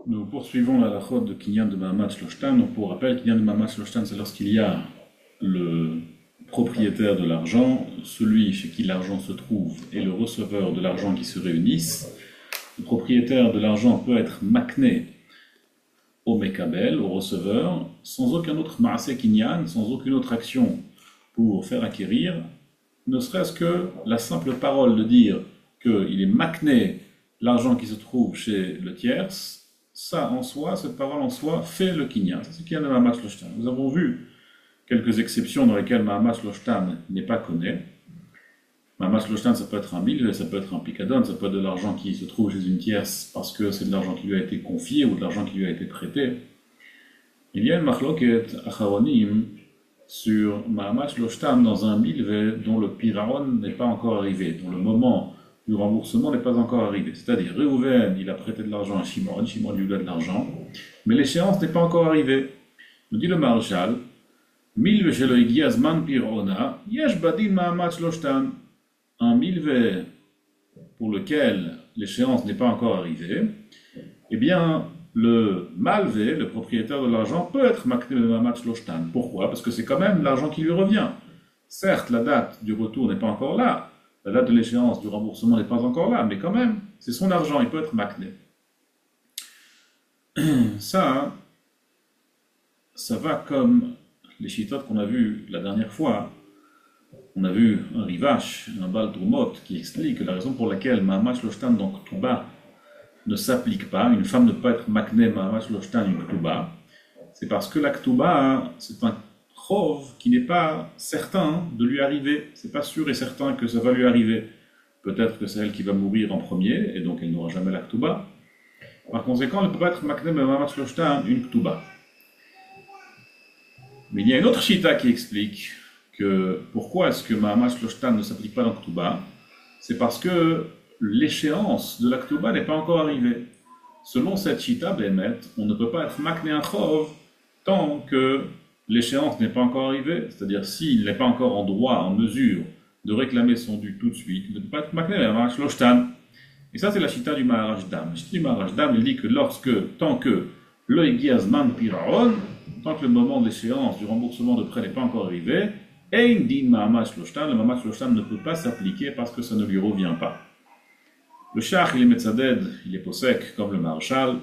Nous poursuivons la halachot de Kinyan de Mahamat Shloshtan. Donc, pour rappel, Kinyan de Mahamat Shloshtan, c'est lorsqu'il y a le propriétaire de l'argent, celui chez qui l'argent se trouve, et le receveur de l'argent qui se réunissent. Le propriétaire de l'argent peut être makné au Mekabel, au receveur, sans aucun autre Maaseh Kinyan, sans aucune autre action pour faire acquérir, ne serait-ce que la simple parole de dire qu'il est makné l'argent qui se trouve chez le tierce. Ça en soi, cette parole en soi, fait le kinyan. C'est ce qu'il y a dans Mahamat Shloshtan. Nous avons vu quelques exceptions dans lesquelles Mahamat Shloshtan n'est pas connu. Mahamat Shloshtan, ça peut être un mille, ça peut être un picadon, ça peut être de l'argent qui se trouve chez une tierce parce que c'est de l'argent qui lui a été confié ou de l'argent qui lui a été prêté. Il y a une machloket acharonim sur Mahamat Shloshtan dans un milvé dont le piraron n'est pas encore arrivé, dont le moment du remboursement n'est pas encore arrivé. C'est-à-dire, Réhouven, il a prêté de l'argent à Shimon, Shimon lui doit de l'argent, mais l'échéance n'est pas encore arrivée. Nous dit le Maharshal, Milve shelo igi azman pirona, yesh badin Mahamat Shloshtan. Un milvé pour lequel l'échéance n'est pas encore arrivée, eh bien, le malvé, le propriétaire de l'argent, peut être makné de Mahamat Shloshtan. Pourquoi? Parce que c'est quand même l'argent qui lui revient. Certes, la date du retour n'est pas encore là, la date de l'échéance du remboursement n'est pas encore là, mais quand même, c'est son argent, il peut être makné. Ça va comme les chitotes qu'on a vus la dernière fois. On a vu un rivache, un bal Trumot, qui explique que la raison pour laquelle Mahamat Shloshtan, donc Ktuba, ne s'applique pas, une femme ne peut pas être makné Mahamat Shloshtan, une Ktuba, c'est parce que la Ktuba, c'est un chov qui n'est pas certain de lui arriver. C'est pas sûr et certain que ça va lui arriver. Peut-être que c'est elle qui va mourir en premier, et donc elle n'aura jamais la Ktuba. Par conséquent, elle ne peut pas être makné Mahamat Shloshtan, une Ktuba. Mais il y a une autre shita qui explique que pourquoi est-ce que Mahamat Shloshtan ne s'applique pas dans Ktuba? C'est parce que l'échéance de la Ktuba n'est pas encore arrivée. Selon cette shita, Bémet, on ne peut pas être makné un chov tant que l'échéance n'est pas encore arrivée, c'est-à-dire s'il n'est pas encore en droit, en mesure de réclamer son dû tout de suite, il ne peut pas être makné Mahamat Shloshtan. Et ça, c'est la chita du Maharaj-Dam. La chita du Maharaj-Dam, il dit que tant que le igi azman piraon, tant que le moment de l'échéance du remboursement de prêt n'est pas encore arrivé, ein din Mahamat Shloshtan, le Mahamat Shloshtan ne peut pas s'appliquer parce que ça ne lui revient pas. Le Shach, il est Metzaded, il est posek, comme le Maharshal,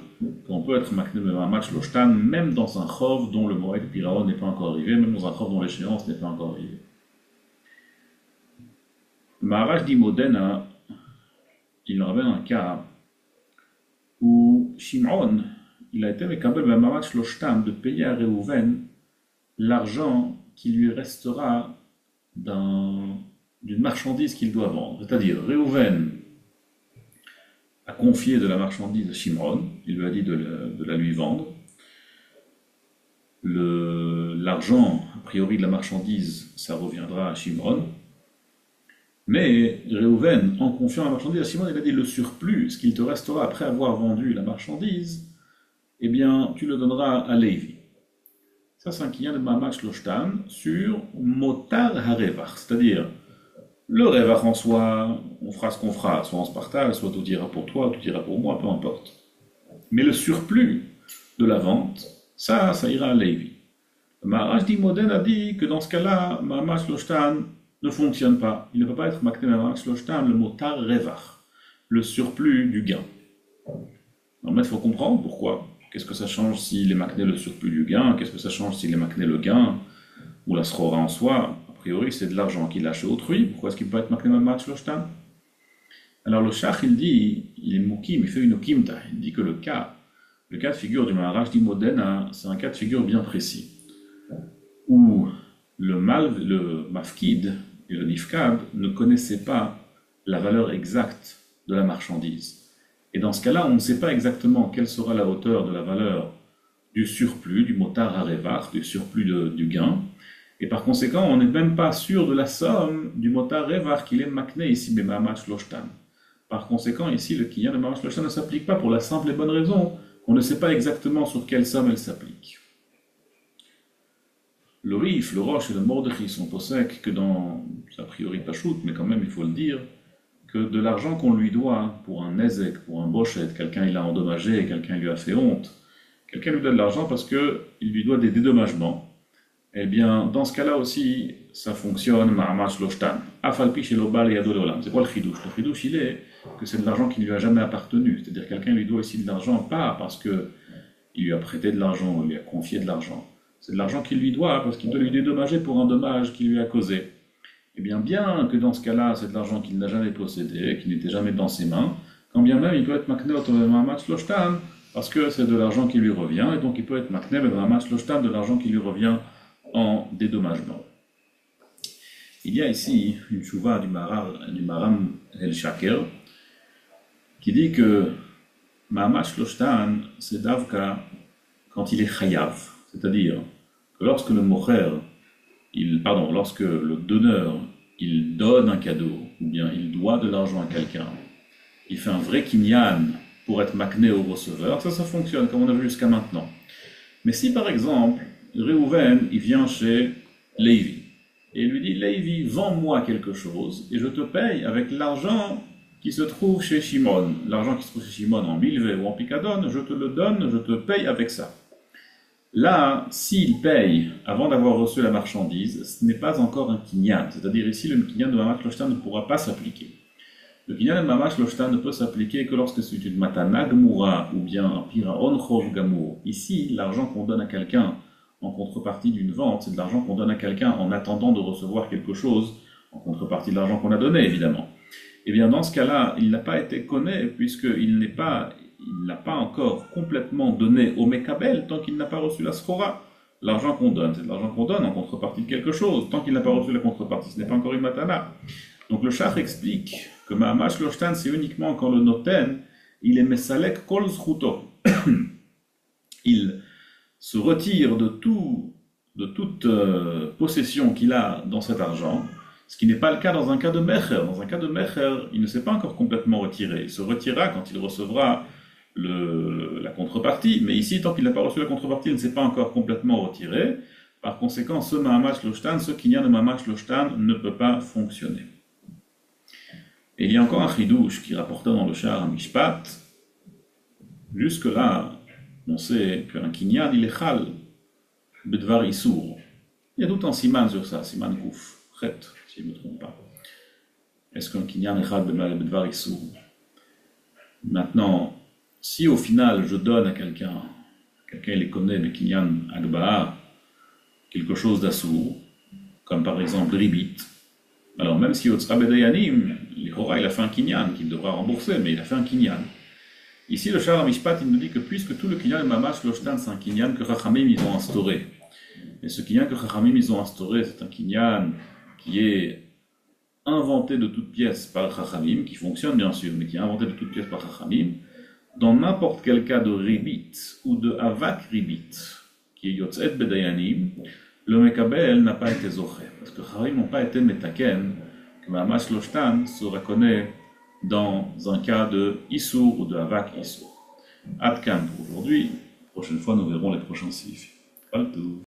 qu'on peut être makné de Mahamat Shloshtan, même dans un chov dont le moed piraon n'est pas encore arrivé, même dans un chov dont l'échéance n'est pas encore arrivée. Le Maharaj dit Modena, il ramène un cas où Shimon, il a été mekabel de Mahamat Shloshtan de payer à Réhouven l'argent qui lui restera d'une marchandise qu'il doit vendre. C'est-à-dire, Réhouven a confié de la marchandise à Shimon, il lui a dit de la lui vendre. L'argent, a priori, de la marchandise, ça reviendra à Shimon. Mais Réhouven, en confiant la marchandise à Shimon, il a dit le surplus, ce qu'il te restera après avoir vendu la marchandise, eh bien, tu le donneras à Lévi. Ça, c'est un kinyan de Mahamat Shloshtan sur Motar HaRevach, c'est-à-dire le Revach en soi, on fera ce qu'on fera, soit on se partage, soit tout ira pour toi, tout ira pour moi, peu importe. Mais le surplus de la vente, ça ira à Lévi. Le Maharaj dit Moden a dit que dans ce cas-là, Mahamat Shloshtan ne fonctionne pas. Il ne peut pas être makné Mahamat Shloshtan, le Motar Revach, le surplus du gain. En fait, il faut comprendre pourquoi. Qu'est-ce que ça change s'il est makné le surplus du gain? Qu'est-ce que ça change s'il est makné le gain? Ou la srora en soi? A priori, c'est de l'argent qu'il a chez autrui. Pourquoi est-ce qu'il peut être makné Mahamat Shloshtan? Alors le Shach, il dit, il est moukim, il fait une okimta. Il dit que le cas de figure du Maharaj dit Modena, c'est un cas de figure bien précis. Où le mafkid et le nifkad ne connaissaient pas la valeur exacte de la marchandise. Et dans ce cas-là, on ne sait pas exactement quelle sera la hauteur de la valeur du surplus, du motar harevar, du surplus du gain. Et par conséquent, on n'est même pas sûr de la somme du motar harevar qu'il est makné ici, mais Mahamat Shloshtan. Par conséquent, ici, le kinyan de Mahamat Shloshtan ne s'applique pas pour la simple et bonne raison qu'on ne sait pas exactement sur quelle somme elle s'applique. Le Rif, le Roche et le Mordechai sont posek que dans, a priori pas shoot, mais quand même il faut le dire, que de l'argent qu'on lui doit pour un nezek, pour un bochet, quelqu'un il a endommagé, quelqu'un lui a fait honte, quelqu'un lui donne de l'argent parce qu'il lui doit des dédommagements, eh bien, dans ce cas-là aussi, ça fonctionne, ma'amash loshtan. Afalpi chez l'obal et adololam. C'est quoi le chidouche? Le chidouche, il est que c'est de l'argent qui ne lui a jamais appartenu. C'est-à-dire quelqu'un lui doit aussi de l'argent, pas parce qu'il lui a prêté de l'argent ou lui a confié de l'argent. C'est de l'argent qu'il lui doit parce qu'il doit lui dédommager pour un dommage qu'il lui a causé. Eh bien que dans ce cas-là, c'est de l'argent qu'il n'a jamais possédé, qui n'était jamais dans ses mains, quand bien même il peut être makne ma'amash loshtan, parce que c'est de l'argent qui lui revient, et donc il peut être makne ma'amash loshtan, de l'argent qui lui revient en dédommagement. Il y a ici une chouva du Maram El Shaker qui dit que Ma'amash Loshtan, c'est davka quand il est chayav, c'est-à-dire que lorsque le mocher, lorsque le donneur, il donne un cadeau, ou bien il doit de l'argent à quelqu'un, il fait un vrai kinyan pour être makné au receveur, ça fonctionne comme on a vu jusqu'à maintenant. Mais si par exemple, Réhouven, il vient chez Lévi, et il lui dit, Lévi, vends-moi quelque chose, et je te paye avec l'argent qui se trouve chez Shimon. L'argent qui se trouve chez Shimon en milvé ou en picadone, je te le donne, je te paye avec ça. Là, s'il paye avant d'avoir reçu la marchandise, ce n'est pas encore un kinyan, c'est-à-dire ici, le kinyan de Ma'amash Loshtan ne pourra pas s'appliquer. Le kinyan de Ma'amash Loshtan ne peut s'appliquer que lorsque c'est une matana gmura, ou bien un piraon chov gamour. Ici, l'argent qu'on donne à quelqu'un en contrepartie d'une vente, c'est de l'argent qu'on donne à quelqu'un en attendant de recevoir quelque chose, en contrepartie de l'argent qu'on a donné, évidemment. Eh bien, dans ce cas-là, il n'a pas été connu, puisqu'il n'a pas encore complètement donné au Mekabel tant qu'il n'a pas reçu la Skhora. L'argent qu'on donne, c'est de l'argent qu'on donne en contrepartie de quelque chose. Tant qu'il n'a pas reçu la contrepartie, ce n'est pas encore une matana. Donc le Shach explique que Ma'amash Loshtan, c'est uniquement quand le noten, il est mesalek kol zchuto. Il se retire de toute possession qu'il a dans cet argent, ce qui n'est pas le cas dans un cas de mecher. Dans un cas de mecher, il ne s'est pas encore complètement retiré. Il se retirera quand il recevra la contrepartie, mais ici, tant qu'il n'a pas reçu la contrepartie, il ne s'est pas encore complètement retiré. Par conséquent, ce Ma'amash Loshtan, ce kinyan de Ma'amash Loshtan ne peut pas fonctionner. Et il y a encore un chidouche qui rapportait dans le Sha'ar Mishpat. Jusque-là, on sait qu'un kinyan, il est chal, bedvar issour. Il y a tout un siman sur ça, siman kouf, chet, si je ne me trompe pas. Est-ce qu'un kinyan est chal bedvar issour? Maintenant, si au final je donne à quelqu'un il connaît le kinyan agba'a, quelque chose d'assour, comme par exemple ribit, alors même si Yotzra Bedayanim, il a fait un kinyan qu'il devra rembourser, mais il a fait un kinyan. Ici, le Sha'ar Mishpat, il nous dit que puisque tout le kinyan de Ma'amash Loshtan, c'est un kinyan que Chachamim ils ont instauré. Et ce kinyan que Chachamim ils ont instauré, c'est un kinyan qui est inventé de toutes pièces par Chachamim, qui fonctionne bien sûr, mais qui est inventé de toutes pièces par Chachamim. Dans n'importe quel cas de ribit ou de avak ribit, qui est Yotzet Bedayanim, le Mekabel n'a pas été zoché, parce que Chachamim n'ont pas été metaken, que Ma'amash Loshtan se reconnaît dans un cas de Issour ou de Havak Issour. Adkan pour aujourd'hui. Prochaine fois, nous verrons les prochains sifs.